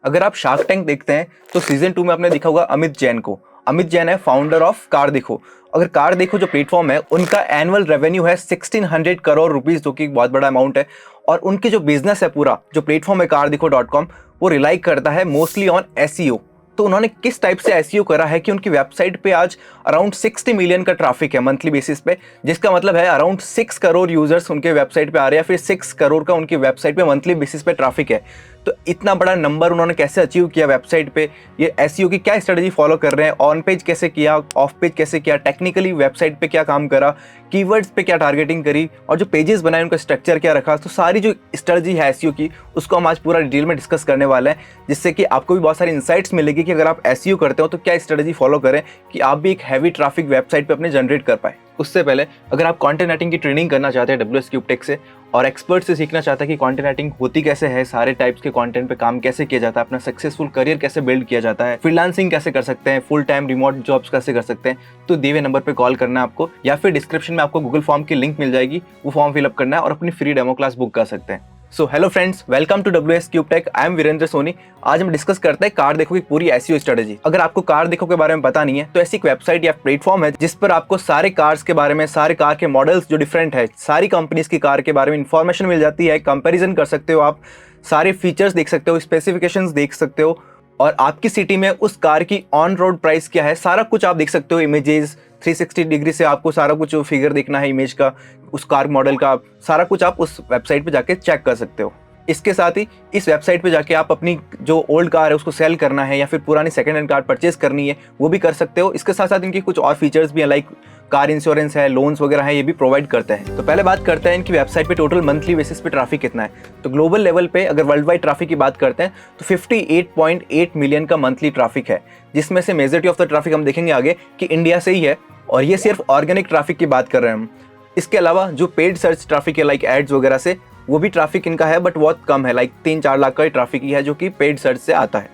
अगर आप shark tank देखते हैं तो सीजन 2 में आपने देखा होगा अमित जैन को। अमित जैन है फाउंडर ऑफ कार देखो। अगर कार देखो जो प्लेटफॉर्म है उनका एनुअल रेवेन्यू है 1600 करोड़ रुपीस, जो कि एक बहुत बड़ा अमाउंट है। और उनकी जो बिजनेस है, पूरा जो प्लेटफॉर्म है कार देखो .com, वो रिलाई करता है मोस्टली ऑन एसईओ। तो उन्होंने किस टाइप से एसईओ करा है कि उनकी वेबसाइट पे आज अराउंड 60 मिलियन का ट्रैफिक है मंथली बेसिस पे, जिसका मतलब है अराउंड 6 करोड़ यूजर्स उनके वेबसाइट पे आ रहे हैं, फिर 6 करोड़ का उनकी वेबसाइट पे मंथली बेसिस पे ट्रैफिक है। तो इतना बड़ा नंबर उन्होंने कैसे अचीव किया वेबसाइट पे, ये एसईओ की क्या स्ट्रेटजी फॉलो कर रहे हैं, ऑन पेज कैसे किया, ऑफ पेज कैसे किया, टेक्निकली वेबसाइट पे क्या काम करा, कीवर्ड्स पे क्या टारगेटिंग करी, और जो पेजेस बनाए उनका स्ट्रक्चर क्या रखा। तो सारी जो स्ट्रेटजी है एसईओ की, उसको हम आज पूरा डिटेल में डिस्कस करने वाले हैं, जिससे कि आपको भी बहुत सारी इंसाइट्स मिलेगी कि अगर आप एसईओ करते हो तो क्या स्ट्रेटजी फॉलो करें कि आप भी एक हैवी ट्रैफिक वेबसाइट पे अपने जनरेट कर पाए। उससे पहले अगर आप कंटेंट राइटिंग की ट्रेनिंग करना चाहते हैं WS क्यूब टेक से, और एक्सपर्ट से सीखना चाहते हैं कि कंटेंट राइटिंग होती कैसे है, सारे टाइप्स के कंटेंट पे काम कैसे किया जाता है, अपना सक्सेसफुल करियर कैसे बिल्ड किया जाता है, फ्रीलांसिंग कैसे कर सकते हैं, फुल टाइम रिमोट जॉब्स कैसे कर सकते हैं, तो दिए हुए नंबर पे कॉल करना है आपको, या फिर डिस्क्रिप्शन में आपको गूगल फॉर्म की लिंक मिल जाएगी, वो फॉर्म फिलअप करना है और अपनी फ्री डेमो क्लास बुक कर सकते हैं। So hello friends, welcome to WS cube tech. I am Virendra Soni. आज हम डिस्कस करते हैं कार देखो की पूरी एसईओ स्ट्रेटजी। अगर आपको कार देखो के बारे में पता नहीं है तो ऐसी एक वेबसाइट या प्लेटफॉर्म है जिस पर आपको सारे कार्स के बारे में, सारे कार के मॉडल्स जो डिफरेंट है, सारी कंपनीज की कार के बारे में इंफॉर्मेशन मिल जाती है। कंपैरिजन कर सकते हो आप, सारे फीचर्स देख सकते हो, स्पेसिफिकेशंस देख सकते हो, और आपकी सिटी में उस कार की ऑन रोड प्राइस क्या है, सारा कुछ आप देख सकते हो। इमेजेस 360 डिग्री से आपको सारा कुछ फिगर देखना है इमेज का, उस कार मॉडल का, सारा कुछ आप उस वेबसाइट पे जाके चेक कर सकते हो। इसके साथ ही इस वेबसाइट पे जाके आप अपनी जो ओल्ड कार है उसको सेल करना है, या फिर पुरानी सेकंड हैंड कार परचेज करनी है, वो भी कर सकते हो। इसके साथ साथ इनकी कुछ और फीचर्स भी है, लाइक कार इंश्योरेंस है, लोन्स वगैरह है, ये भी प्रोवाइड करते हैं। तो पहले बात करते हैं इनकी वेबसाइट पे टोटल मंथली बेसिस पे ट्रैफिक कितना है। तो ग्लोबल लेवल पे अगर वर्ल्ड वाइड ट्रैफिक की बात करते हैं तो 58.8 मिलियन का मंथली ट्रैफिक है, जिसमें से मेजॉरिटी ऑफ द ट्रैफिक हम देखेंगे आगे कि इंडिया से ही है, और ये सिर्फ ऑर्गेनिक ट्रैफिक की बात कर रहे हैं हम। इसके अलावा जो पेड सर्च ट्रैफिक है, लाइक एड्स वगैरह से, वो भी ट्रैफिक इनका है, बट बहुत कम है, लाइक 3-4 लाख का ही ट्रैफिक ही है जो कि पेड सर्च से आता है।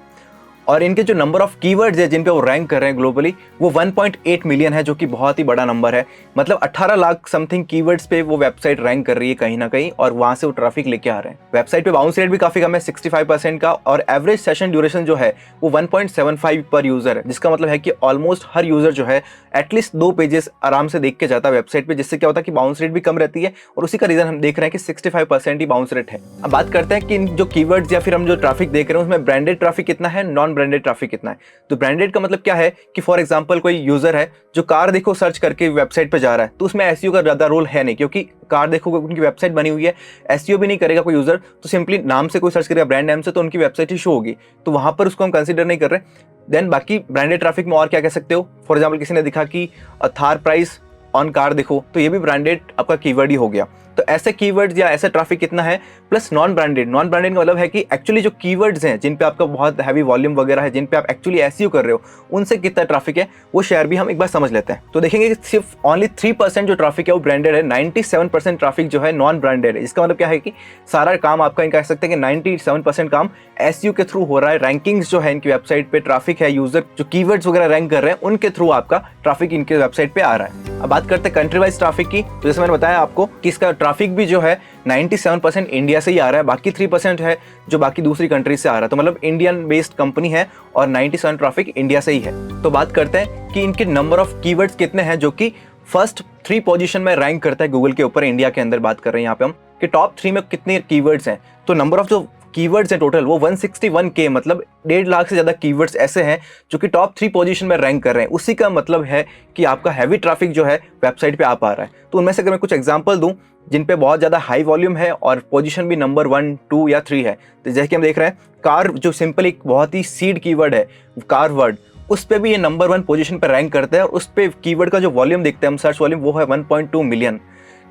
और इनके जो नंबर ऑफ कीवर्ड्स है जिन पे वो रैंक कर रहे हैं ग्लोबली, वो 1.8 मिलियन है, जो कि बहुत ही बड़ा नंबर है। मतलब 18 लाख समथिंग कीवर्ड्स पे वो वेबसाइट रैंक कर रही है कहीं ना कहीं, और वहां से वो ट्रैफिक लेके आ रहे हैं। वेबसाइट पे बाउंस रेट भी काफी कम है, 65% का, और एवरेज सेशन ड्यूरेशन जो है वो 1.75 पर यूजर है, जिसका मतलब है कि ऑलमोस्ट हर यूजर जो है एटलीस्ट 2 पेजेस आराम से देख के जाता है वेबसाइट पे, जिससे क्या होता है कि बाउंस रेट भी कम रहती है, और उसी का रीजन हम देख रहे हैं कि 65% ही बाउंस रेट है। अब बात करते हैं कि इन जो कीवर्ड्स या फिर हम जो ट्रैफिक देख रहे हैं उसमें ब्रांडेड ट्रैफिक कितना है, नॉन ब्रांडेड ट्रैफिक कितना है। तो ब्रांडेड का मतलब क्या है कि फॉर एग्जांपल कोई यूजर है जो कार देखो सर्च करके वेबसाइट पे जा रहा है, तो उसमें एसईओ का ज्यादा रोल है नहीं, क्योंकि कार देखो उनकी वेबसाइट बनी हुई है, एसईओ भी नहीं करेगा कोई यूजर, तो सिंपली नाम से कोई सर्च करेगा, ब्रांड नेम से, तो उनकी वेबसाइट ही शो होगी, तो वहां पर उसको हम कंसीडर नहीं कर रहे। देन बाकी ब्रांडेड ट्रैफिक में और क्या कह सकते हो, फॉर एग्जाम्पल किसी ने दिखा कि थार प्राइस ऑन कार देखो, तो ये भी ब्रांडेड आपका कीवर्ड ही हो गया। तो ऐसे कीवर्ड्स या ऐसा ट्रैफिक कितना है, plus non branded. Non branded का मतलब है कि एक्चुअली जो कीवर्ड्स हैं जिन पे आपका बहुत हैवी वॉल्यूम वगैरह है, जिन पे आप एक्चुअली एसईओ कर रहे हो, उनसे कितना ट्रैफिक है वो शेयर भी हम एक बार समझ लेते हैं। तो देखेंगे कि सिर्फ ओनली 3% जो ट्रैफिक है वो ब्रांडेड है, 97% ट्रैफिक जो है नॉन ब्रांडेड है। इसका मतलब क्या है कि सारा काम आपका, इनका कह सकते हैं कि 97% काम एसईओ के थ्रू हो रहा है। रैंकिंग्स जो है इनकी वेबसाइट पे, ट्रैफिक है, यूजर जो कीवर्ड्स वगैरह रैंक कर रहे हैं, उनके थ्रू आपका ट्रैफिक इनके वेबसाइट पे आ रहा है। अब बात करते हैं कंट्री वाइज ट्रैफिक की। तो जैसे मैंने बताया आपको कि इसका ट्रैफिक भी जो है 97% इंडिया से ही आ रहा है, बाकी 3% है जो बाकी दूसरी कंट्री से आ रहा है। तो मतलब इंडियन बेस्ड कंपनी है और 97 ट्रैफिक इंडिया से ही है। तो बात करते हैं कि इनके नंबर ऑफ कीवर्ड्स कितने हैं जो कि फर्स्ट 3 पोजीशन में रैंक करता है गूगल के ऊपर। इंडिया के अंदर बात कर रहे हैं यहाँ पे हम कि टॉप 3 में कितने कीवर्ड्स हैं। तो नंबर ऑफ जो कीवर्ड्स हैं टोटल वो 161K, मतलब 1.5 लाख से ज़्यादा कीवर्ड्स ऐसे हैं जो कि टॉप 3 पोजीशन में रैंक कर रहे हैं। उसी का मतलब है कि आपका हैवी ट्रैफिक जो है वेबसाइट पे आ पा रहा है। तो उनमें से अगर मैं कुछ एग्जांपल दूं जिन पे बहुत ज़्यादा हाई वॉल्यूम है और पोजीशन भी नंबर 1, 2 या 3 है, तो जैसे कि हम देख रहे हैं कार, जो सिंपल एक बहुत ही सीड कीवर्ड है, कार वर्ड, उस पे भी ये नंबर 1 पोजीशन पर रैंक करता है, और उस पे कीवर्ड का जो वॉल्यूम देखते हैं हम, सर्च वॉल्यूम, वो है 1.2 मिलियन।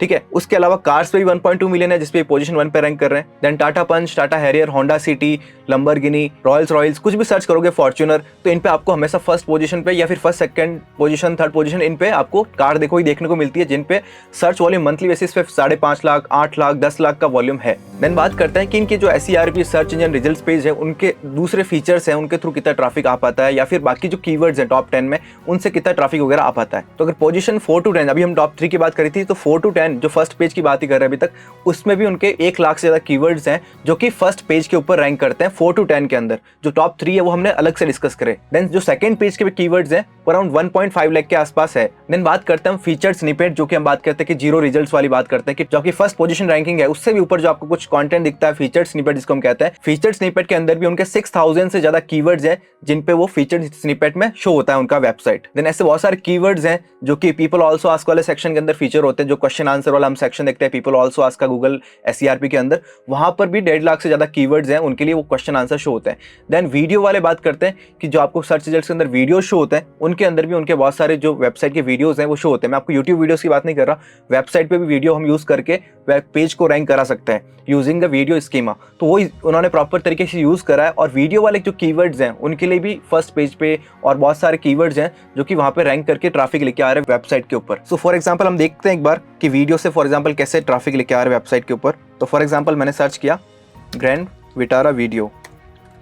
ठीक है, उसके अलावा कार्स पे भी 1.2 मिलियन है, जिसपे पोजीशन 1 पे रैंक कर रहे हैं। Then Tata Punch, Tata Harrier, Honda City, Lamborghini, Rolls Royce, कुछ भी सर्च करोगे, फॉर्च्यूनर, तो इन पे आपको हमेशा फर्स्ट पोजीशन पे या फिर first second position, third position, इन पे आपको कार देखो ही देखने को मिलती है, जिन पे सर्च वॉल्यूम मंथली बेसिस पे 5.5 लाख, 8 लाख, 10 लाख का वॉल्यूम है। देन बात करते हैं कि इनके जो SERP search engine results page है, उनके दूसरे फीचर्स हैं, उनके थ्रू कितना ट्रैफिक आ पाता है, या फिर बाकी जो कीवर्ड्स हैं टॉप 10 में, उनसे कितना ट्रैफिक वगैरह आ पाता है। तो अगर पोजीशन 4 to 10, अभी हम टॉप 3 की बात करी थी, तो 4 to 10 देन जो फर्स्ट पेज की बात ही कर रहे हैं अभी तक, उसमें भी उनके 1 लाख से ज़्यादा कीवर्ड्स हैं जो कि फर्स्ट पेज के ऊपर रैंक करते हैं 4 to 10 के अंदर। जो टॉप 3 है वो हमने अलग से डिस्कस करे। देन जो सेकंड पेज के कीवर्ड्स हैं अराउंड 1.5 लाख के आसपास है। देन बात करते हैं हम फीचर्ड स्निपेट, जो कि हम बात करते हैं कि 0 रिजल्ट्स वाली बात करते हैं कि जो कि फर्स्ट पोजीशन रैंकिंग है उससे भी ऊपर जो आपको कुछ कंटेंट दिखता है फीचर्ड स्निपेट जिसको हम कहते हैं। फीचर्ड स्निपेट के अंदर भी उनके 6000 से ज्यादा कीवर्ड्स हैं जिन पे वो फीचर्ड स्निपेट में शो होता है उनका वेबसाइट। देन ऐसे बहुत सारे कीवर्ड्स हैं जो कि पीपल आल्सो आस्क वाले सेक्शन के अंदर फीचर होते हैं, जो क्वेश्चन आंसर वाला हम सेक्शन देखते हैं पीपल आल्सो आस्क का गूगल SERP के अंदर, वहां पर भी 1.5 लाख से ज्यादा कीवर्ड्स हैं, उनके लिए वो क्वेश्चन आंसर शो होते हैं। देन वीडियो वाले बात करते हैं कि जो आपको सर्च रिजल्ट्स के अंदर वीडियो शो होते हैं उनके अंदर भी उनके बहुत सारे जो वेबसाइट के वीडियोस हैं वो शो होते हैं। मैं आपको यूट्यूब वीडियोस की बात नहीं कर रहा, वेबसाइट पे भी वीडियो हम यूज करके वेब पेज को रैंक करा सकते हैं यूजिंग द वीडियो स्कीमा, तो वो उन्होंने प्रॉपर तरीके से यूज करा है। और वीडियो वाले जो कीवर्ड्स हैं उनके लिए भी फर्स्ट पेज पे और बहुत सारे कीवर्ड्स हैं जो कि वहां पे रैंक करके ट्रैफिक लेके आ रहे हैं वेबसाइट के ऊपर। सो फॉर एग्जांपल हम देखते हैं एक बार कि वीडियो से फॉर एग्जांपल कैसे ट्रैफिक लेके आ रहे हैं वेबसाइट के ऊपर। तो फॉर एग्जांपल मैंने सर्च किया ग्रैंड विटारा वीडियो,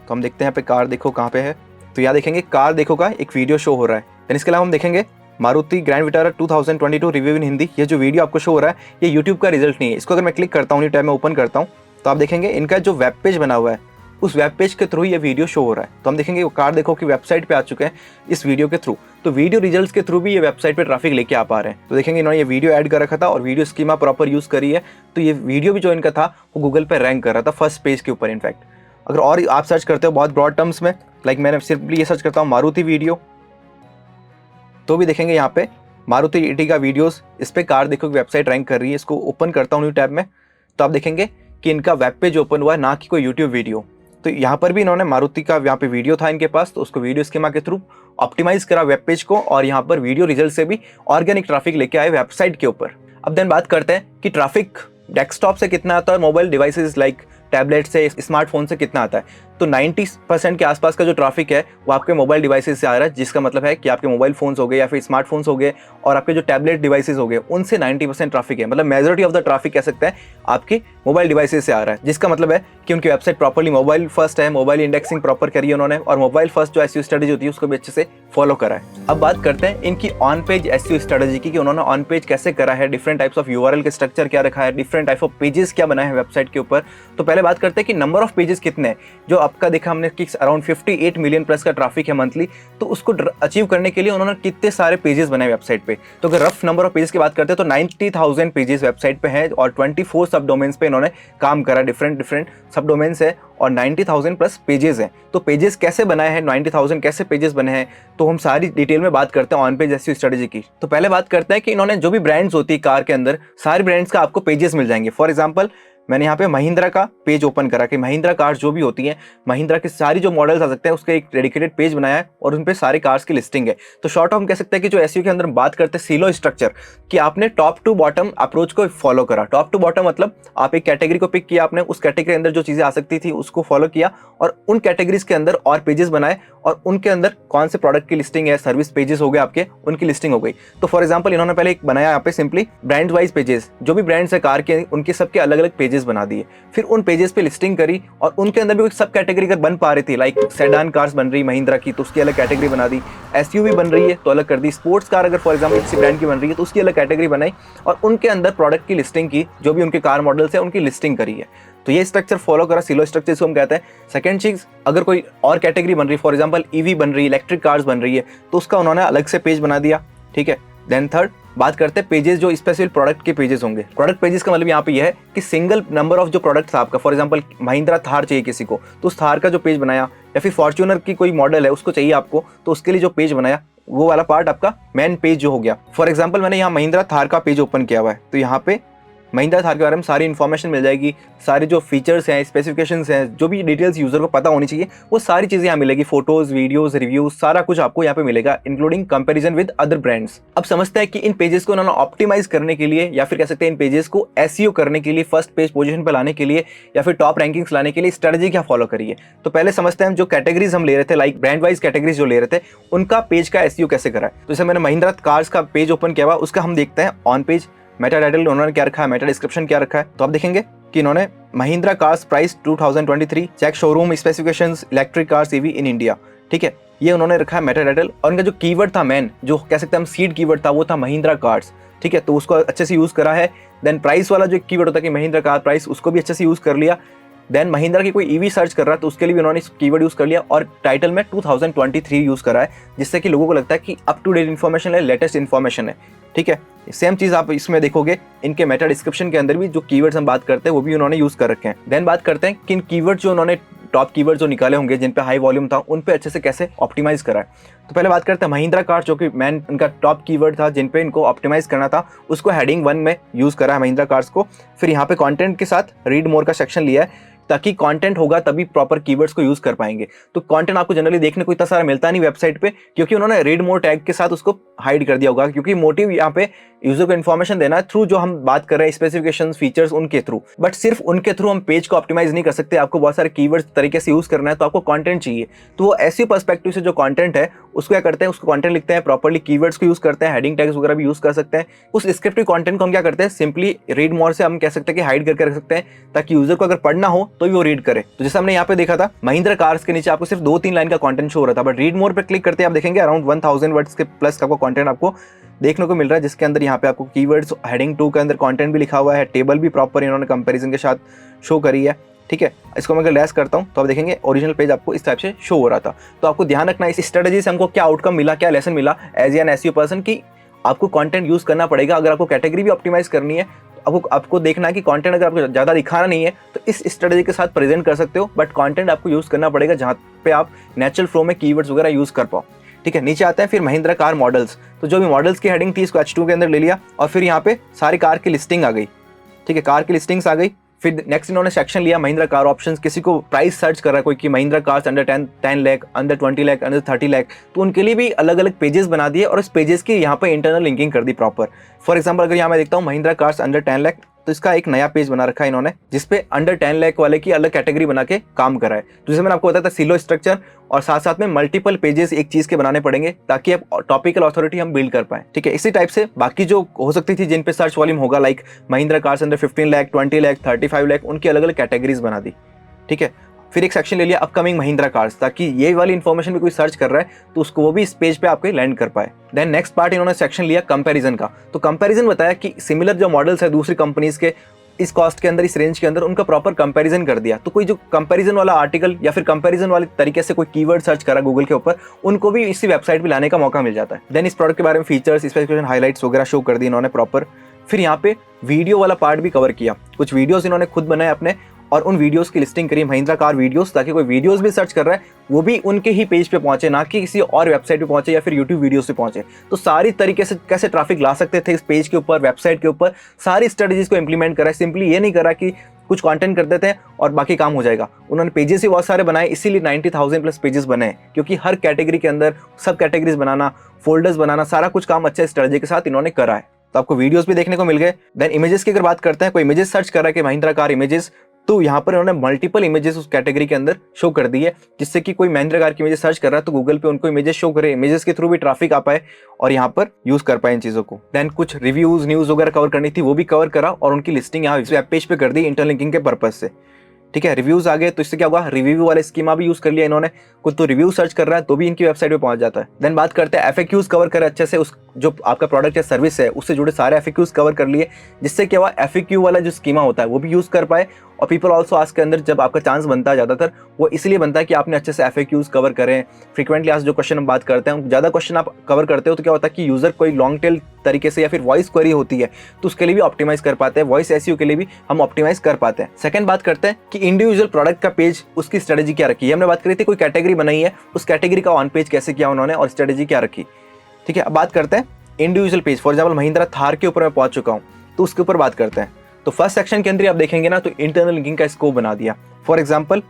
तो हम देखते हैं यहाँ पे कार देखो कहाँ पे है, तो यहाँ देखेंगे कार देखो का एक वीडियो शो हो रहा है। देन इसके अलावा हम देखेंगे मारुति ग्रैंड विटारा 2022 रिव्यू इन हिंदी। ये जो वीडियो आपको शो हो रहा है ये यूट्यूब का रिजल्ट नहीं है। इसको अगर मैं क्लिक करता हूँ, टैब में ओपन करता हूँ, तो आप देखेंगे इनका जो वेब पेज बना हुआ है उस वेब पेज के थ्रू ये वीडियो शो हो रहा है। तो हम देखेंगे वो कार देखो कि वेबसाइट पे आ चुके हैं इस वीडियो के थ्रू, तो वीडियो रिजल्ट्स के थ्रू भी ये वेबसाइट पे ट्रैफिक लेके आ पा रहे हैं। तो देखेंगे इन्होंने ये वीडियो ऐड कर रखा था और वीडियो स्कीमा प्रॉपर यूज करी है, तो ये वीडियो भी जो इनका था वो गूगल पे रैंक कर रहा था फर्स्ट पेज के ऊपर। इनफैक्ट अगर और आप सर्च करते हो बहुत ब्रॉड टर्म्स में, लाइक मैंने सिर्फली ये सर्च करता हूँ मारुति वीडियो, तो भी देखेंगे यहाँ पे मारुति ईटी का वीडियोस, इस पे कार देखो वेबसाइट रैंक कर रही है। इसको ओपन करता हूँ न्यू टैब में, तो आप देखेंगे कि इनका वेब पेज ओपन हुआ है, ना कि कोई यूट्यूब वीडियो। तो यहाँ पर भी इन्होंने मारुति का यहाँ पे वीडियो था इनके पास, तो उसको वीडियो स्कीमा के थ्रू ऑप्टिमाइज करा वेब पेज को और यहाँ पर वीडियो रिजल्ट से भी ऑर्गेनिक ट्रैफिक लेके आए वेबसाइट के ऊपर। अब देन बात करते हैं कि ट्रैफिक डेस्कटॉप से कितना आता है, मोबाइल डिवाइसेस लाइक टैबलेट से, स्मार्टफोन से कितना आता है। तो 90% के आसपास का जो ट्रैफिक है वो आपके मोबाइल डिवाइसेस से आ रहा है, जिसका मतलब है कि आपके मोबाइल फोन्स हो गए या फिर स्मार्टफोन्स हो गए और आपके जो टैबलेट डिवाइसेस हो गए उनसे 90% ट्रैफिक है। मतलब मेजॉरिटी ऑफ द ट्रैफिक कह सकते हैं आपके मोबाइल डिवाइसेस से आ रहा है, जिसका मतलब है कि उनकी वेबसाइट प्रॉपर्ली मोबाइल फर्स्ट है, मोबाइल इंडेक्सिंग प्रॉपर करी है उन्होंने और मोबाइल फर्स्ट जो SEO स्ट्रेटेजी होती है उसको भी अच्छे से फॉलो करा है। अब बात करते हैं इनकी ऑन पेज SEO स्ट्रेटेजी की, कि उन्होंने ऑन पेज कैसे करा है, डिफरेंट टाइप्स ऑफ URL के स्ट्रक्चर क्या रखा है, डिफरेंट टाइप ऑफ पेजेस क्या बनाए हैं वेबसाइट के ऊपर। तो पहले बात करते हैं कि नंबर ऑफ पेजेस कितने हैं। जो आपका देखा हमने कि अराउंड 58 मिलियन प्लस का ट्रैफिक है मंथली, तो उसको अचीव करने के लिए उन्होंने कितने सारे पेजेस बनाए वेबसाइट पे। तो अगर रफ नंबर ऑफ पेजेस की बात करते हैं तो 90,000 पेजेस वेबसाइट पे हैं और 24 सब डोमेन्स पे इन्होंने काम करा, डिफरेंट सब डोमेन्स है और 90,000 प्लस पेजेस हैं। तो पेजेस कैसे बनाए हैं, 90,000 कैसे पेजेस बने हैं, तो हम सारी डिटेल में बात करते हैं ऑन पेज SEO स्ट्रेटेजी की। तो पहले बात करते हैं कि इन्होंने जो भी ब्रांड्स होती है कार के अंदर, सारे ब्रांड्स का आपको पेजेस मिल जाएंगे। फॉर एग्जाम्पल मैंने यहाँ पे महिंद्रा का पेज ओपन करा कि महिंद्रा कार्स जो भी होती हैं, महिंद्रा की सारी जो मॉडल्स आ सकते हैं उसका एक डेडिकेटेड पेज बनाया है और उन पे सारे कार्स की लिस्टिंग है। तो शॉर्ट हम कह सकते हैं कि जो SEO के अंदर बात करते हैं सिलो स्ट्रक्चर, कि आपने टॉप टू बॉटम अप्रोच को फॉलो करा। टॉप टू बॉटम मतलब आप एक कैटेगरी को पिक किया, आपने उस कैटेगरी के अंदर जो चीजें आ सकती थी उसको फॉलो किया और उन कैटेगरीज के अंदर और पेजेस बनाए और उनके अंदर कौन से प्रोडक्ट की लिस्टिंग है, सर्विस पेजेस हो गए आपके, उनकी लिस्टिंग हो गई। तो फॉर एग्जांपल इन्होंने पहले एक बनाया यहाँ पे सिंपली ब्रांड वाइज पेजेस, जो भी ब्रांड्स है कार के उनके सबके अलग अलग पेजेस बना दिए, फिर उन पेजेस पे लिस्टिंग करी और उनके अंदर भी कोई सब कैटेगरी अगर बन पा रही थी, लाइक सेडान कार्स बन रही महिंद्रा की तो उसकी अलग कैटेगरी बना दी, SUV बन रही है तो अलग कर दी, स्पोर्ट्स कार अगर फॉर एग्जांपल किसी ब्रांड की बन रही है तो उसकी अलग कैटेगरी बनाई और उनके अंदर प्रोडक्ट की लिस्टिंग की, जो भी उनके कार मॉडल्स है उनकी लिस्टिंग करी है। तो ये स्ट्रक्चर फॉलो करा, सिलो स्ट्रक्चर इसको हम कहते हैं। सेकंड चीज, अगर कोई और कैटेगरी बन रही है, फॉर एग्जांपल EV बन रही है, इलेक्ट्रिक कार्स बन रही है, तो उसका उन्होंने अलग से पेज बना दिया, ठीक है। देन थर्ड बात करते हैं पेजेस जो स्पेसिफिक प्रोडक्ट के पेजेस होंगे। प्रोडक्ट पेजेस का मतलब यहाँ पे यह है कि सिंगल नंबर ऑफ जो प्रोडक्ट था आपका, फॉर एग्जांपल महिंद्रा थार चाहिए किसी को तो उस थार का जो पेज बनाया, या फिर फॉर्च्यूनर की कोई मॉडल है उसको चाहिए आपको तो उसके लिए जो पेज बनाया, वो वाला पार्ट आपका मेन पेज जो हो गया। फॉर एग्जाम्पल मैंने यहाँ महिंद्रा थार का पेज ओपन किया हुआ है, तो यहाँ पे महिंद्रा थार के बारे में सारी इन्फॉर्मेशन मिल जाएगी, सारे जो फीचर्स हैं, स्पेसिफिकेशंस हैं, जो भी डिटेल्स यूजर को पता होनी चाहिए वो सारी चीजें यहाँ मिलेगी, फोटोज, वीडियोस, रिव्यूज, सारा कुछ आपको यहाँ पे मिलेगा, including comparison with other brands. अब समझते हैं कि इन पेजेस को उन्होंने ऑप्टिमाइज करने के लिए या फिर कह सकते हैं इन पेजेस को SEO करने के लिए, फर्स्ट पेज पोजीशन पर लाने के लिए या फिर टॉप रैंकिंग्स लाने के लिए स्ट्रेटजी क्या फॉलो करिए। तो पहले समझते हैं हम जो कैटेगरीज हम ले रहे थे, लाइक ब्रांड वाइज कैटेगरीज जो ले रहे थे, उनका पेज का SEO कैसे करा है। तो जैसे मैंने महिंद्रा कार्स का पेज ओपन किया हुआ, उसका हम देखते हैं ऑन पेज मेटा टाइटल उन्होंने क्या रखा है, मेटा डिस्क्रिप्शन क्या रखा है। तो आप देखेंगे कि इन्होंने Mahindra cars price 2023 check showroom specifications electric cars EV in India, ठीक है, ये उन्होंने रखा है मेटा टाइटल। और उनका जो कीवर्ड था मेन, जो कह सकते हैं हम सीड कीवर्ड था, वो था महिंद्रा कार्स, ठीक है, तो उसको अच्छे से यूज करा है। देन प्राइस वाला जो कीवर्ड होता है कि महिंद्रा कार प्राइस, उसको भी अच्छे से यूज़ कर लिया। देन महिंद्रा की कोई ईवी सर्च कर रहा है तो उसके लिए भी उन्होंने कीवर्ड यूज़ कर लिया, और टाइटल में 2023 यूज़ करा है, जिससे कि लोगों को लगता है कि अप टू डेट इन्फॉर्मेशन है, लेटेस्ट इन्फॉर्मेशन है। ठीक है, सेम चीज़ आप इसमें देखोगे, इनके मेटा डिस्क्रिप्शन के अंदर भी जो कीवर्ड्स हम बात करते हैं वो भी उन्होंने यूज़ कर रखे हैं। देन बात करते हैं कि इन कीवर्ड जो उन्होंने टॉप कीवर्ड जो निकाले होंगे जिन पे हाई वॉल्यूम था, उन पे अच्छे से कैसे ऑप्टिमाइज करा है। तो पहले बात करते हैं महिंद्रा कार, जो कि मैन उनका टॉप कीवर्ड था जिन पे इनको ऑप्टिमाइज करना था, उसको हेडिंग 1 में यूज़ करा है महिंद्रा कार्स को। फिर यहाँ पे कंटेंट के साथ रीड मोर का सेक्शन लिया है, ताकि कंटेंट होगा तभी प्रॉपर कीवर्ड्स को यूज़ कर पाएंगे। तो कंटेंट आपको जनरली देखने को इतना सारा मिलता नहीं वेबसाइट पे, क्योंकि उन्होंने रीड मोर टैग के साथ उसको हाइड कर दिया होगा, क्योंकि मोटिव यहाँ पे यूजर को इन्फॉर्मेशन देना है थ्रू जो हम बात कर रहे हैं स्पेसिफिकेशंस, फीचर्स, उनके थ्रू। बट सिर्फ उनके थ्रू हम पेज को ऑप्टिमाइज नहीं कर सकते, आपको बहुत सारे कीवर्ड्स तरीके से यूज़ करना है, तो आपको कंटेंट चाहिए। तो वो ऐसी पर्सपेक्टिव से जो कंटेंट है उसको क्या करते हैं, उसको कंटेंट लिखते हैं, प्रॉपर्ली कीवर्ड्स को यूज़ करते हैं, हेडिंग टैग्स वगैरह भी यूज़ कर सकते हैं। उस स्क्रिप्टिव कंटेंट को हम क्या करते हैं, सिंपली रीड मोर से हम कह सकते हैं कि हाइड करके रख सकते हैं, ताकि यूजर को अगर पढ़ना हो तो भी वो रीड करे। तो जैसे हमने यहाँ पे देखा था, महिंद्रा कार्स के नीचे आपको सिर्फ 2-3 लाइन का कंटेंट शो हो रहा था, बट रीड मोर पे क्लिक करते हैं आप देखेंगे अराउंड 1000 वर्ड्स के प्लस का कंटेंट आपको देखने को मिल रहा है, जिसके अंदर यहाँ पे आपको कीवर्ड्स, हेडिंग 2 के अंदर कंटेंट भी लिखा हुआ है, टेबल भी प्रॉपर इन्होंने कंपैरिजन के साथ शो करी है। ठीक है, इसको मैं अगर लेस करता हूँ तो आप देखेंगे ओरिजिनल पेज आपको इस टाइप से शो हो रहा था। तो आपको ध्यान रखना इस स्ट्रेटजी से हमको क्या आउटकम मिला, क्या लेसन मिला एज एन एसईओ पर्सन, की आपको कंटेंट यूज करना पड़ेगा। अगर आपको कैटेगरी भी ऑप्टिमाइज करनी है तो आपको देखना है कि कंटेंट अगर आपको ज़्यादा दिखाना नहीं है तो इस स्ट्रेटजी के साथ प्रेजेंट कर सकते हो, बट कंटेंट आपको यूज़ करना पड़ेगा जहाँ पे आप नेचुरल फ्लो में कीवर्ड्स वगैरह यूज़ कर पाओ। ठीक है, नीचे आते हैं फिर महिंद्रा कार मॉडल्स। तो जो भी मॉडल्स की हेडिंग थी इसको H2 के अंदर ले लिया, और फिर यहाँ पे सारी कार की लिस्टिंग आ गई। ठीक है, कार की लिस्टिंग्स आ गई। फिर नेक्स्ट इन्होंने सेक्शन लिया महिंद्रा कार ऑप्शंस। किसी को प्राइस सर्च कर रहा है कोई कि Mahindra cars under 10 lakh, under 20 lakh, under 30 lakh, तो उनके लिए भी अलग अलग पेजेस बना दिए और उस पेजेस की यहाँ पे इंटरनल लिंकिंग कर दी प्रॉपर। फॉर एग्जांपल अगर यहाँ मैं देखता हूँ महिंद्रा कार्स अंडर 10 लाख, तो इसका एक नया पेज बना रखा है इन्होंने, जिसपे अंडर 10 लाख वाले की अलग कैटेगरी बना के काम करा है। तो जैसे मैंने आपको बताया था सिलो स्ट्रक्चर, और साथ साथ में मल्टीपल पेजेस एक चीज के बनाने पड़ेंगे ताकि अब टॉपिकल अथॉरिटी हम बिल्ड कर पाए। ठीक है, इसी टाइप से बाकी जो हो सकती थी जिन पे सर्च वॉल्यूम होगा, like Mahindra cars under 15 lakh, 20 lakh, 35 lakh, उनकी अलग अलग कैटेगरीज बना दी। ठीक है, फिर एक सेक्शन ले लिया अपकमिंग महिंद्रा कार्स, ताकि ये वाली इन्फॉर्मेशन भी कोई सर्च कर रहा है तो उसको वो भी इस पेज पे आपके लैंड कर पाए। देन नेक्स्ट पार्ट इन्होंने सेक्शन लिया कंपैरिजन का। तो कंपैरिजन बताया कि सिमिलर जो मॉडल्स है दूसरी कंपनीज के, इस कॉस्ट के अंदर, इस रेंज के अंदर, उनका प्रॉपर कंपैरिजन कर दिया। तो कोई जो कंपैरिजन वाला आर्टिकल या फिर कंपैरिजन वाले तरीके से कोई कीवर्ड सर्च करा गूगल के ऊपर, उनको भी इसी वेबसाइट पे लाने का मौका मिल जाता है। देन इस प्रोडक्ट के बारे में फीचर्स, स्पेसिफिकेशन, हाइलाइट्स वगैरह शो कर दी इन्होंने प्रॉपर। फिर यहाँ पे वीडियो वाला पार्ट भी कवर किया, कुछ वीडियोस इन्होंने खुद बनाए अपने, और उन वीडियोस की लिस्टिंग करी महिंद्रा कार वीडियोस, ताकि कोई वीडियोस भी सर्च कर रहा है वो भी उनके ही पेज पे पहुंचे, ना कि किसी और वेबसाइट पे पहुंचे या फिर यूट्यूब वीडियोस पे पहुंचे। तो सारी तरीके से कैसे ट्रैफिक ला सकते थे इस पेज के ऊपर, वेबसाइट के ऊपर, सारी स्ट्रेटजीज को इंप्लीमेंट करा है। सिंपली ये नहीं करा कि कुछ कंटेंट कर देते हैं और बाकी काम हो जाएगा। उन्होंने पेजेस ही बहुत सारे बनाए, इसीलिए 90,000 प्लस पेजेस बने, क्योंकि हर कैटेगरी के अंदर सब कैटेगरीज बनाना, फोल्डर्स बनाना, सारा कुछ काम अच्छे स्ट्रेटजी के साथ इन्होंने करा है। तो आपको वीडियोस भी देखने को मिल गए। देन इमेजेस की अगर बात करते हैं, कोई इमेजेस सर्च कर रहा है कि महिंद्रा कार इमेजेस, तो यहाँ पर उन्होंने मल्टीपल इमेजेस उस कैटेगरी के अंदर शो कर दी है, जिससे कि कोई महिंद्रा कार की इमेजेस सर्च कर रहा है तो गूगल पे उनको इमेजेस शो करे, इमेजेस के थ्रू भी ट्रैफिक आ पाए और यहाँ पर यूज कर पाए इन चीजों को। देन कुछ रिव्यूज, न्यूज वगैरह कवर करनी थी वो भी कवर करा, और उनकी लिस्टिंग यहाँ वेब पेज पे कर दी इंटरलिंकिंग के पर्पज से। ठीक है, रिव्यूज आ गए तो इससे क्या होगा, रिव्यू वाले स्कीमा भी यूज कर लिया इन्होंने। कुछ तो रिव्यू सर्च कर रहा है तो भी इनकी वेबसाइट पे पहुंच जाता है। देन बात करते हैं एफएक्यूज कवर करे अच्छे से, उस जो आपका प्रोडक्ट या सर्विस है उससे जुड़े सारे एफएक्यूज कवर कर लिए, जिससे क्या हुआ, एफएक्यू वाला जो स्कीमा होता है वो भी यूज कर पाए। और पीपल ऑल्सो आज के अंदर जब आपका चांस बनता है ज़्यादातर वो इसलिए बनता है कि आपने अच्छे से एफएक्यूज कवर करें। फ्रीक्वेंटली आज जो क्वेश्चन हम बात करते हैं, ज़्यादा क्वेश्चन आप कवर करते हो तो क्या होता है कि यूजर कोई लॉन्ग टेल तरीके से या फिर वॉइस क्वेरी होती है तो उसके लिए भी ऑप्टिमाइज कर पाते हैं, वॉइस एसईओ के लिए भी हम ऑप्टिमाइज कर पाते हैं। सेकंड बात करते हैं कि इंडिविजुअल प्रोडक्ट का पेज, उसकी स्ट्रेटजी क्या रखी है। हमने बात करी थी कोई कैटेगरी बनाई है, उस कैटेगरी का ऑन पेज कैसे किया उन्होंने और स्ट्रेटजी क्या रखी। ठीक है, अब बात करते हैं individual page. For example Mahindra Thar के ऊपर मैं पहुंच चुका हूँ तो उसके ऊपर बात करते हैं। तो फर्स्ट सेक्शन के अंदर आप देखेंगे ना तो इंटरनल लिंकिंग का स्कोप बना दिया। For example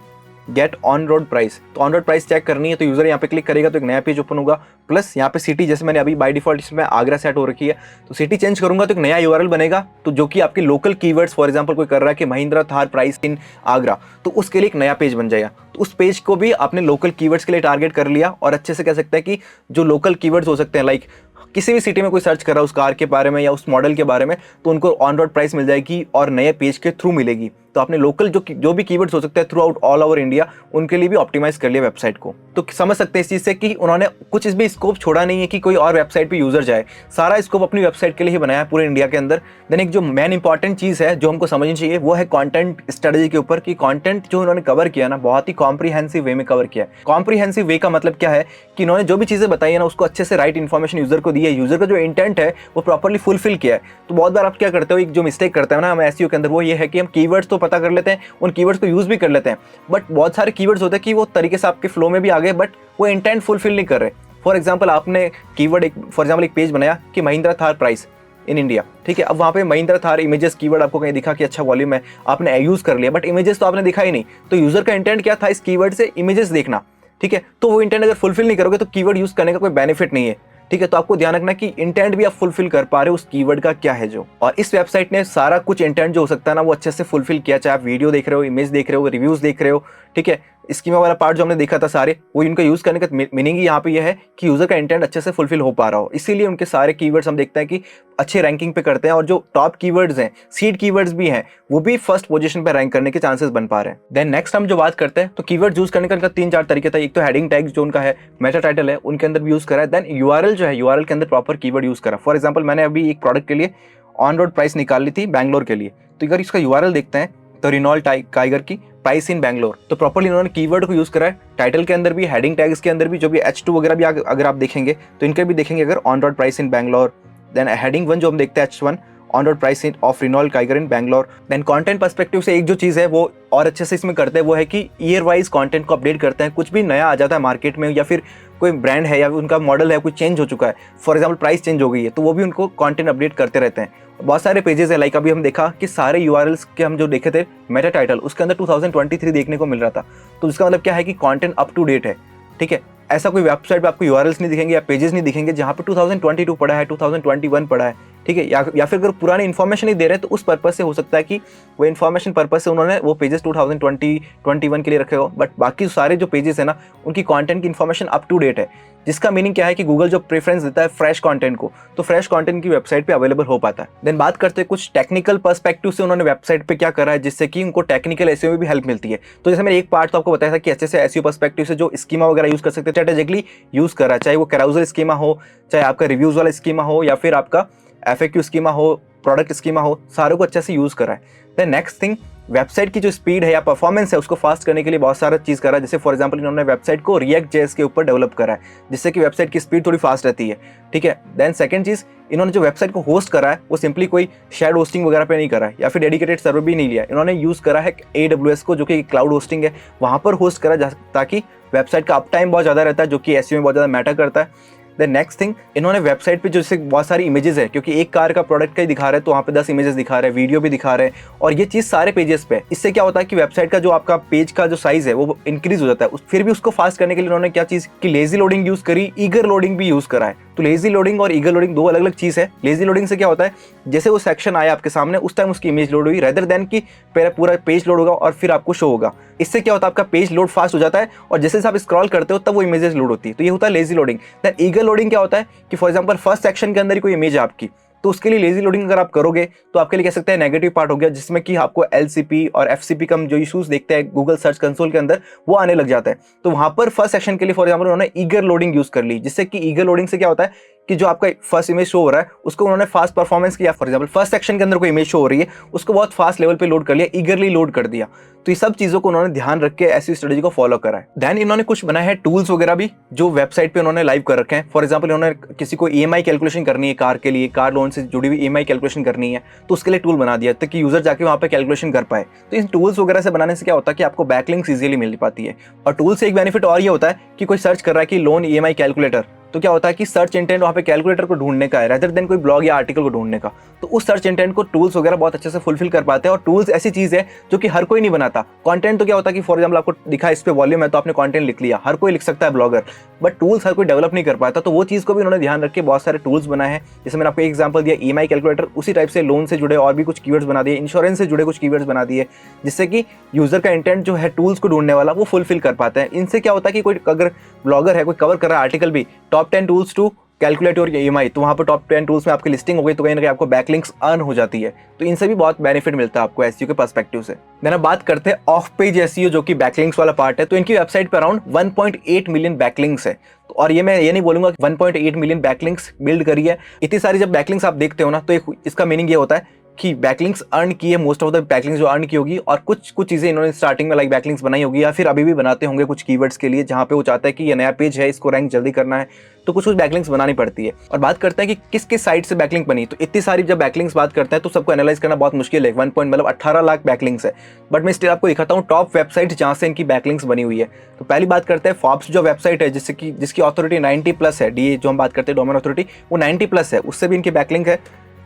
get on road price, तो ऑन रोड प्राइस चेक करनी है तो यूजर यहाँ पे क्लिक करेगा तो एक नया पेज ओपन होगा। प्लस यहाँ पे सिटी, जैसे मैंने अभी बाय डिफॉल्ट इसमें आगरा सेट हो रखी है, तो सिटी चेंज करूंगा तो एक नया यूआरएल बनेगा, तो जो कि आपके लोकल कीवर्ड्स, फॉर एग्जांपल कोई कर रहा है कि महिंद्रा थार प्राइस इन आगरा, तो उसके लिए एक नया पेज बन जाएगा। तो उस पेज को भी आपने लोकल कीवर्ड्स के लिए टारगेट कर लिया और अच्छे से कह सकते हैं कि जो लोकल कीवर्ड्स हो सकते हैं, लाइक किसी भी सिटी में कोई सर्च कर रहा है उस कार के बारे में या उस मॉडल के बारे में, तो उनको ऑन रोड प्राइस मिल जाएगी और नए पेज के थ्रू मिलेगी। तो तो आपने लोकल जो भी कीवर्ड्स हो सकते हैं through out all over India, उनके लिए भी ऑप्टिमाइज कर लिया वेबसाइट को। तो समझ सकते हैं इस चीज़ से कि उन्होंने कुछ इस भी स्कोप छोड़ा नहीं है कि कोई और वेबसाइट पे यूजर जाए, सारा स्कोप अपनी वेबसाइट के लिए ही बनाया है पूरे इंडिया के अंदर। देन एक जो मेन इंपॉर्टेंट चीज़ है जो हमको समझनी चाहिए वो है कंटेंट स्ट्रेटजी के ऊपर, कि कंटेंट जो उन्होंने कवर किया ना बहुत ही कॉम्प्रिहेंसिव वे में कवर किया है। कॉम्प्रिहेंसिव वे का मतलब क्या है कि इन्होंने जो भी चीज़ें बताई है ना उसको अच्छे से राइट इन्फॉर्मेशन यूजर को दी है, यूजर का जो इंटेंट है वो प्रॉपर्ली फुलफिल किया है। तो बहुत बार आप क्या करते हो, एक जो मिस्टेक करते हैं ना हम एसईओ के अंदर, वो ये है कि हम कीवर्ड्स तो पता कर लेते हैं, उन कीवर्ड्स को यूज़ भी कर लेते हैं, बट बहुत सारे कीवर्ड्स होते हैं कि वो तरीके से आपके फ्लो में भी आ गए बट वो इंटेंट फुलफिल नहीं कर रहे। फॉर एग्जाम्पल आपने कीवर्ड एक पेज बनाया कि Mahindra Thar price in India, ठीक है। अब वहाँ पे महिंद्रा थार इमेजेस कीवर्ड आपको कहीं दिखा कि अच्छा वॉल्यूम है, आपने यूज़ कर लिया, बट इमेजेस तो आपने दिखा ही नहीं। तो यूज़र का इंटेंट क्या था इस कीवर्ड से, इमेजेस देखना, ठीक है। तो वो इंटेंट अगर फुलफिल नहीं करोगे तो कीवर्ड यूज़ करने का कोई बेनिफिट नहीं है, ठीक है। तो आपको ध्यान रखना कि इंटेंट भी आप फुलफिल कर पा रहे हो उस कीवर्ड का क्या है जो। और इस वेबसाइट ने सारा कुछ इंटेंट जो हो सकता है ना वो अच्छे से फुलफिल किया, चाहे आप वीडियो देख रहे हो, इमेज देख रहे हो, रिव्यूज देख रहे हो, ठीक है। स्कीमा वाला पार्ट जो हमने देखा था सारे, वो इनका यूज करने का मीनिंग यहाँ पे ये है कि यूजर का इंटेंट अच्छे से फुलफिल हो पा रहा हो, इसीलिए उनके सारे कीवर्ड्स हम देखते हैं कि अच्छे रैंकिंग पे करते हैं, और जो टॉप कीवर्ड्स हैं, सीड कीवर्ड्स भी हैं, वो भी फर्स्ट पोजीशन पे रैंक करने के चांसेस बन पा रहे हैं। देन नेक्स्ट हम जो बात करते हैं तो कीवर्ड यूज करने का इनका 3-4 तरीके था। एक तो हेडिंग टैग्स जो उनका है, मेटा टाइटल है, उनके अंदर भी यूज करा है। देन यूआरएल जो है, यूआरएल के अंदर प्रॉपर कीवर्ड यूज करा। फॉर एग्जाम्पल मैंने अभी एक प्रोडक्ट के लिए ऑन रोड प्राइस निकाल ली थी बैंगलोर के लिए, तो अगर इसका यूआरएल देखते हैं तो रिनॉल्ट टाइगर की प्राइस इन बैंगलोर, तो प्रॉपर्ली इन्होंने कीवर्ड को यूज करा है। टाइटल के अंदर भी, हेडिंग टैग्स के अंदर भी, जो भी H2 वगैरह भी अगर आप देखेंगे तो इनके भी देखेंगे अगर on road price in Bangalore. Then heading 1 जो हम देखते हैं H1 on road price in of Renault tiger in Bangalore. Then content perspective से एक जो चीज़ है वो और अच्छे से इसमें करते हैं वो है कि ईयर वाइज कंटेंट को अपडेट करते हैं। कुछ भी नया आ जाता है मार्केट में, या फिर कोई ब्रांड है या उनका मॉडल है, कुछ चेंज हो चुका है, फॉर एग्जाम्पल प्राइस चेंज हो गई है, तो वो भी उनको कंटेंट अपडेट करते रहते हैं। बहुत सारे पेजेस है, लाइक अभी हम देखा कि सारे यूआरएल्स के हम जो देखे थे मेटा टाइटल, उसके अंदर 2023 देखने को मिल रहा था। तो इसका मतलब क्या है कि कंटेंट अप टू डेट है, ठीक है। ऐसा कोई वेबसाइट पे आपको यूआरएल्स नहीं दिखेंगे या पेजेस नहीं दिखेंगे जहाँ पे 2022 पड़ा है, 2021 पड़ा है, ठीक है। या फिर अगर पुरानी इन्फॉर्मेशन नहीं दे रहे हैं तो उस पर्पस से हो सकता है कि वो इन्फॉर्मेशन पर्पस से उन्होंने वो पेजेस 2020-21 के लिए रखे हो, बट बाकी सारे जो पेजेस है ना उनकी कंटेंट की इन्फॉर्मेशन अप टू डेट है, जिसका मीनिंग क्या है कि गूगल जो प्रेफरेंस देता है फ्रेश कंटेंट को, तो फ्रेश कंटेंट की वेबसाइट पे अवेलेबल हो पाता है। देन बात करते हैं कुछ टेक्निकल पर्सपेक्टिव से उन्होंने वेबसाइट पे क्या करा है जिससे कि उनको टेक्निकल एसईओ में भी हेल्प मिलती है। तो जैसे मैंने एक पार्ट तो आपको बताया था कि अच्छे से एसईओ पर्सपेक्टिव से जो स्कीमा वगैरह यूज कर सकते हैं, स्ट्रेटेजिकली यूज करा, चाहे वो कैराउजल स्कीमा हो, चाहे आपका रिव्यूज वाला स्कीमा हो, या फिर आपका एफएक्यू स्कीमा हो, प्रोडक्ट स्कीमा हो, सारों को अच्छे से यूज करा है। देन नेक्स्ट थिंग, वेबसाइट की जो स्पीड है या परफॉर्मेंस है उसको फास्ट करने के लिए बहुत सारा चीज़ करा है। जैसे फॉर एग्जांपल इन्होंने वेबसाइट को रिएक्ट जेएस के ऊपर डेवलप करा है, जिससे कि वेबसाइट की स्पीड थोड़ी फास्ट रहती है, ठीक है। देन सेकंड चीज़, इन्होंने जो वेबसाइट को होस्ट करा है वो सिंपली कोई शेयर्ड होस्टिंग वगैरह पे नहीं करा है, या फिर डेडिकेटेड सर्वर भी नहीं लिया, इन्होंने यूज़ करा है AWS को, जो कि क्लाउड होस्टिंग है, वहाँ पर होस्ट करा ताकि वेबसाइट का अप टाइम बहुत ज़्यादा रहता है, जो कि एसईओ में बहुत ज़्यादा मैटर करता है। देन नेक्स्ट थिंग, इन्होंने वेबसाइट पे जैसे बहुत सारी इमेजेस है, क्योंकि एक कार का प्रोडक्ट का ही दिखा रहे हैं तो वहाँ पे 10 इमेजेस दिखा रहे हैं, वीडियो भी दिखा रहे हैं, और ये चीज़ सारे पेजेस पे। इससे क्या होता है कि वेबसाइट का जो आपका पेज का जो साइज़ है वो इंक्रीज हो जाता है। फिर भी उसको फास्ट करने के लिए इन्होंने क्या चीज़ की लेजी लोडिंग यूज़ करी, ईगर लोडिंग भी यूज़ करा है। तो लेजी लोडिंग और ईगर लोडिंग दो अलग अलग चीज़ है। लेजी लोडिंग से क्या होता है, जैसे वो सेक्शन आया आपके सामने उस टाइम उसकी इमेज लोड हुई, रेदर देन कि पूरा पेज लोड होगा और फिर आपको शो होगा। इससे क्या होता है, आपका पेज लोड फास्ट हो जाता है, और जैसे आप स्क्रॉल करते हो तब वो इमेजेस लोड होती है। तो ये होता है lazy loading. Then eager loading क्या होता है कि फॉर एग्जांपल फर्स्ट सेक्शन के अंदर ही कोई इमेज है आपकी, तो उसके लिए लेजी लोडिंग अगर आप करोगे तो आपके लिए कह सकते हैं नेगेटिव पार्ट हो गया, जिसमें कि आपको LCP और FCP का जो इशूज देखते हैं गूगल सर्च कंसोल के अंदर वो आने लग जाता है। तो वहां पर फर्स्ट सेक्शन के लिए फॉर एग्जांपल उन्होंने ईगर लोडिंग यूज कर ली, जिससे कि ईगर लोडिंग से क्या होता है कि जो आपका फर्स्ट इमेज शो हो रहा है उसको उन्होंने फास्ट परफॉर्मेंस किया। फॉर एग्जांपल फर्स्ट सेक्शन के अंदर कोई इमेज शो हो रही है उसको बहुत फास्ट लेवल पे लोड कर लिया, ईगरली लोड कर दिया। तो ये सब चीज़ों को उन्होंने ध्यान रख के ऐसी स्ट्रेटजी को फॉलो करा है। देन इन्होंने कुछ बनाया है टूल्स वगैरह भी जो वेबसाइट पे उन्होंने लाइव कर रखे हैं। फॉर एग्जांपल इन्होंने किसी को EMI कैलकुलेशन करनी है कार के लिए, कार लोन से जुड़ी हुई EMI कैलकुलेशन करनी है, तो उसके लिए टूल बना दिया ताकि यूजर जाके वहाँ पे कैलकुलेशन कर पाए। तो इन टूल्स वगैरह से बनाने से क्या होता है कि आपको बैकलिंक्स इजीली मिल पाती है। और टूल से एक बेनिफिट और ये होता है कि कोई सर्च कर रहा है कि लोन EMI कैलकुलेटर, तो क्या होता है कि सर्च इंटेंट वहाँ पे कैलकुलेटर को ढूंढने का है रेदर देन कोई ब्लॉग या आर्टिकल को ढूंढने का। तो उस सर्च इंटेंट को टूल्स वगैरह बहुत अच्छे से फुलफिल कर पाते हैं। और टूल्स ऐसी चीज़ है जो कि हर कोई नहीं बनाता। कंटेंट तो क्या होता है कि फॉर एग्जांपल आपको दिखा इस पे वॉल्यूम है तो आपने कंटेंट लिख लिया, हर कोई लिख सकता है ब्लॉगर, बट टूल्स हर कोई डेवलप नहीं कर पाता। तो वो चीज़ को भी उन्होंने ध्यान रख के बहुत सारे टूल्स बनाए हैं। जैसे मैंने आपको एक एग्जाम्पल दिया EMI कैलकुलेटर, उसी टाइप से लोन से जुड़े और भी कुछ कीवर्ड्स बना दिए, इंश्योरेंस से जुड़े कुछ कीवर्ड्स बना दिए, जिससे कि यूजर का इंटेंट जो है टूल्स को ढूंढने वाला वो फुलफिल कर पाते हैं। इनसे क्या होता है कि कोई अगर ब्लॉगर है, कोई कवर कर रहा है आर्टिकल भी, top 10 tools to calculate your EMI, तो वहाँ पर टॉप 10 टूल्स में आपकी लिस्टिंग हो गई, तो कहीं ना कहीं आपको बैकलिंक्स अर्न हो जाती है। तो इनसे भी बहुत बेनिफिट मिलता है आपको SEO के पर्सपेक्टिव से। देन अब बात करते हैं ऑफ पेज SEO, जो कि बैकलिंक्स वाला पार्ट है। तो इनकी वेबसाइट पर अराउंड 1.8 मिलियन बैकलिंक्स है। तो और ये मैं ये नहीं बोलूंगा कि 1.8 मिलियन बैकलिंक्स बिल्ड करी है। इतनी सारी जब बैकलिंक्स आप देखते हो ना, तो इसका मीनिंग ये होता है कि बैकलिंक्स अर्न की है, मोस्ट ऑफ द बैकलिंक्स जो अर्न की होगी, और कुछ चीजें इन्होंने स्टार्टिंग में लाइक बैकलिंक्स बनाई होगी, या फिर अभी भी बनाते होंगे कुछ कीवर्ड्स के लिए, जहां पे वो चाहता है कि ये नया पेज है, इसको रैंक जल्दी करना है, तो कुछ बैकलिंक्स बनानी पड़ती है। और बात करते हैं कि किस किस साइट से बैकलिंक बनी, तो इतनी सारी जब बैकलिंक्स बात करते हैं तो सबको एनालाइज करना बहुत मुश्किल है। 18 लाख बैकलिंक्स है, बट मैं स्टिल आपको दिखाता हूँ टॉप वेबसाइट जहां से इनकी बैकलिंक्स बनी हुई है। तो पहली बात करते हैं फॉर्ब्स जो वेबसाइट है, जिसकी अथॉरिटी 90+ है, DA जो हम बात करते हैं डोमेन अथॉरिटी, वो 90+ है, उससे भी इनकी बैकलिंक है।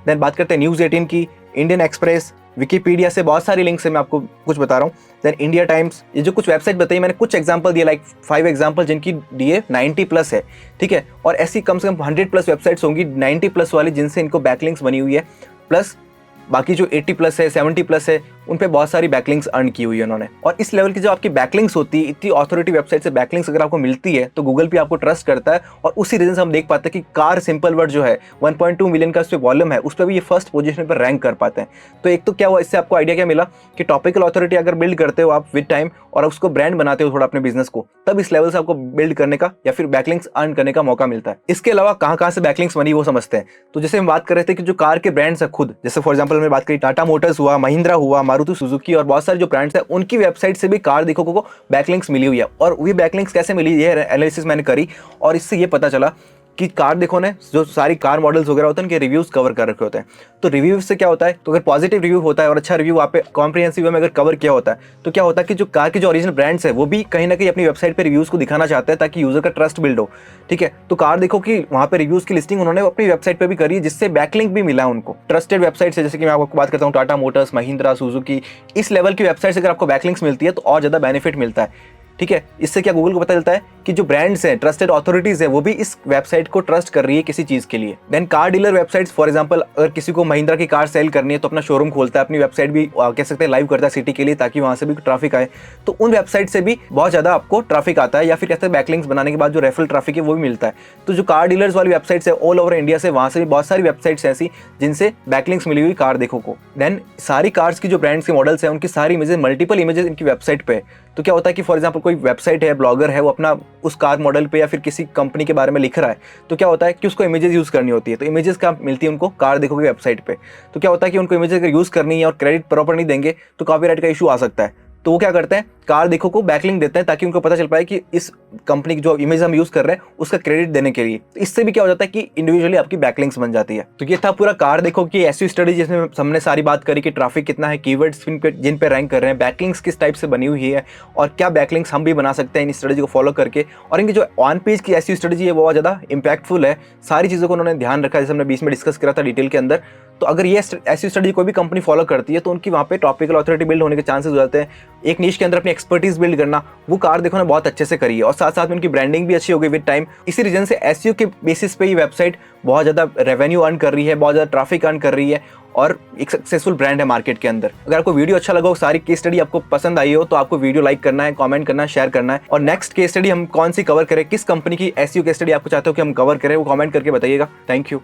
देन बात करते हैं न्यूज़ 18 की, इंडियन एक्सप्रेस, विकीपीडिया से बहुत सारी लिंक्स है, मैं आपको कुछ बता रहा हूँ। देन इंडिया टाइम्स, ये जो कुछ वेबसाइट बताई मैंने कुछ एग्जांपल दिए, लाइक 5 एग्जांपल जिनकी DA 90+ है, ठीक है। और ऐसी कम से कम 100+ वेबसाइट्स होंगी 90+ वाली जिनसे इनको बैकलिंक्स बनी हुई है, प्लस बाकी जो 80+ है, 70+ है, उन पे बहुत सारी बैकलिंक्स अर्न की हुई है उन्होंने। और इस लेवल की जो आपकी बैकलिंक्स होती है, इतनी अथॉरिटी वेबसाइट से बैकलिंक्स अगर आपको मिलती है, तो गूगल भी आपको ट्रस्ट करता है। और उसी रीजन से हम देख पाते हैं कि कार सिंपल वर्ड जो है 1.2 मिलियन का उस पर वॉल्यूम है, उस पर भी ये फर्स्ट पोजीशन पर रैंक कर पाते हैं। तो एक तो क्या हुआ, इससे आपको आइडिया क्या मिला कि टॉपिकल अथॉरिटी अगर बिल्ड करते हो आप विद टाइम, और उसको ब्रांड बनाते हो थोड़ा अपने बिजनेस को, तब इस लेवल से आपको बिल्ड करने का या फिर बैकलिंक्स अर्न करने का मौका मिलता है। इसके अलावा कहाँ से बैकलिंक्स बनी वो समझते हैं। तो जैसे हम बात कर रहे थे कि जो कार के ब्रांड्स है खुद, जैसे फॉर एग्जाम्पल मैं बात करी टाटा मोटर्स हुआ, महिंद्रा हुआ, मारुति सुजुकी, और बहुत सारे जो ब्रांड्स हैं उनकी वेबसाइट से भी कार देखो को बैकलिंक्स मिली हुई है। और वो बैकलिंक्स कैसे मिली, ये एनालिसिस मैंने करी, और इससे ये पता चला कि कार देखो ने जो सारी कार मॉडल्स वगैरह होते हैं उनके रिव्यूज कवर कर रखे होते हैं। तो रिव्यू से क्या होता है, तो अगर पॉजिटिव रिव्यू होता है और अच्छा रिव्यू वहाँ पे कॉम्प्रिहेंसिव में अगर कवर किया होता है, तो क्या होता है कि जो कार के जो ओरिजिनल ब्रांड्स है वो भी कहीं ना कहीं अपनी वेबसाइट पे रिव्यूज को दिखाना चाहते हैं, ताकि यूजर का ट्रस्ट बिल्ड हो, ठीक है। तो कार देखो कि वहाँ पे रिव्यूज की लिस्टिंग उन्होंने अपनी वेबसाइट पे भी करी है, जिससे बैकलिंक भी मिला उनको ट्रस्टेड वेबसाइट से। जैसे कि मैं आपको बात करता हूँ टाटा मोटर्स, महिंद्रा, सुजुकी, इस लेवल की वेबसाइट से अगर आपको बैकलिंक्स मिलती है तो और ज्यादा बेनिफिट मिलता है, ठीक है। इससे क्या गूगल को पता चलता है कि जो ब्रांड्स हैं, ट्रस्टेड अथॉरिटीज है, वो भी इस वेबसाइट को ट्रस्ट कर रही है किसी चीज के लिए। Then car dealer websites, for example अगर किसी को महिंद्रा की कार सेल करनी है तो अपना शोरूम खोलता है, अपनी वेबसाइट भी कह सकते हैं लाइव करता है सिटी के लिए, ताकि वहां से भी ट्रैफिक आए। तो उन वेबसाइट से भी बहुत ज्यादा आपको ट्रैफिक आता है, या फिर कहते हैं बैकलिंक्स बनाने के बाद जो रेफरल ट्रैफिक है वो भी मिलता है। तो जो कार डीलर्स वाली वेबसाइट्स है ऑल ओवर इंडिया से, वहां से भी बहुत सारी वेबसाइट्स ऐसी जिनसे बैकलिंक्स मिली हुई कार देखो को। देन सारी कार्स की जो ब्रांड्स के मॉडल्स हैं उनकी सारी इमेजेस, मल्टीपल इमेजेस इनकी वेबसाइट पे। तो क्या होता है कि फॉर एग्जांपल कोई वेबसाइट है, ब्लॉगर है, वो अपना उस कार मॉडल पे या फिर किसी कंपनी के बारे में लिख रहा है, तो क्या होता है कि उसको इमेजेस यूज करनी होती है। तो इमेजेस का मिलती है उनको कार देखो की वेबसाइट पे। तो क्या होता है कि उनको इमेजेस अगर यूज करनी है और क्रेडिट प्रॉपर नहीं देंगे तो कॉपीराइट का इशू आ सकता है। तो वो क्या करते हैं, कार देखो को बैकलिंक देते हैं, ताकि उनको पता चल पाए कि इस कंपनी की जो इमेज हम यूज कर रहे हैं उसका क्रेडिट देने के लिए। तो इससे भी क्या हो जाता है कि इंडिविजुअली आपकी बैकलिंक्स बन जाती है। तो ये था पूरा कार देखो की एसईओ स्टडी, जिसमें हमने सारी बात करी कि ट्रैफिक कितना है, कीवर्ड्स जिन पे रैंक कर रहे हैं, बैकलिंक्स किस टाइप से बनी हुई है, और क्या बैकलिंक्स हम भी बना सकते हैं इन स्ट्रेटजी को फॉलो करके। और इनकी जो ऑन पेज की एसईओ स्ट्रेटजी है बहुत ज्यादा इंपैक्टफुल है, सारी चीजों को उन्होंने ध्यान रखा है, जैसे हमने बीच में डिस्कस करा था डिटेल के अंदर। तो अगर ये एसईओ स्टडी कोई भी कंपनी फॉलो करती है तो उनकी वहाँ पे टॉपिकल अथॉरिटी बिल्ड होने के चांसेस हो जाते हैं। एक नीश के अंदर अपनी एक्सपर्टीज बिल्ड करना, वो कार देखो ने बहुत अच्छे से करी है, और साथ साथ में उनकी ब्रांडिंग भी अच्छी हो गई विद टाइम। इसी रीजन से एसईओ के बेसिस पे ये वेबसाइट बहुत ज़्यादा रेवेन्यू अर्न कर रही है, बहुत ज़्यादा ट्रैफिक अर्न कर रही है, और एक सक्सेसफुल ब्रांड है मार्केट के अंदर। अगर आपको वीडियो अच्छा लगा हो, सारी केस स्टडी आपको पसंद आई हो, तो आपको वीडियो लाइक करना है, कमेंट करना है, शेयर करना है। और नेक्स्ट केस स्टडी हम कौन सी कवर करें, किस कंपनी की एसईओ केस स्टडी आपको चाहते हो कि हम कवर करें, वो कमेंट करके बताइएगा। Thank you.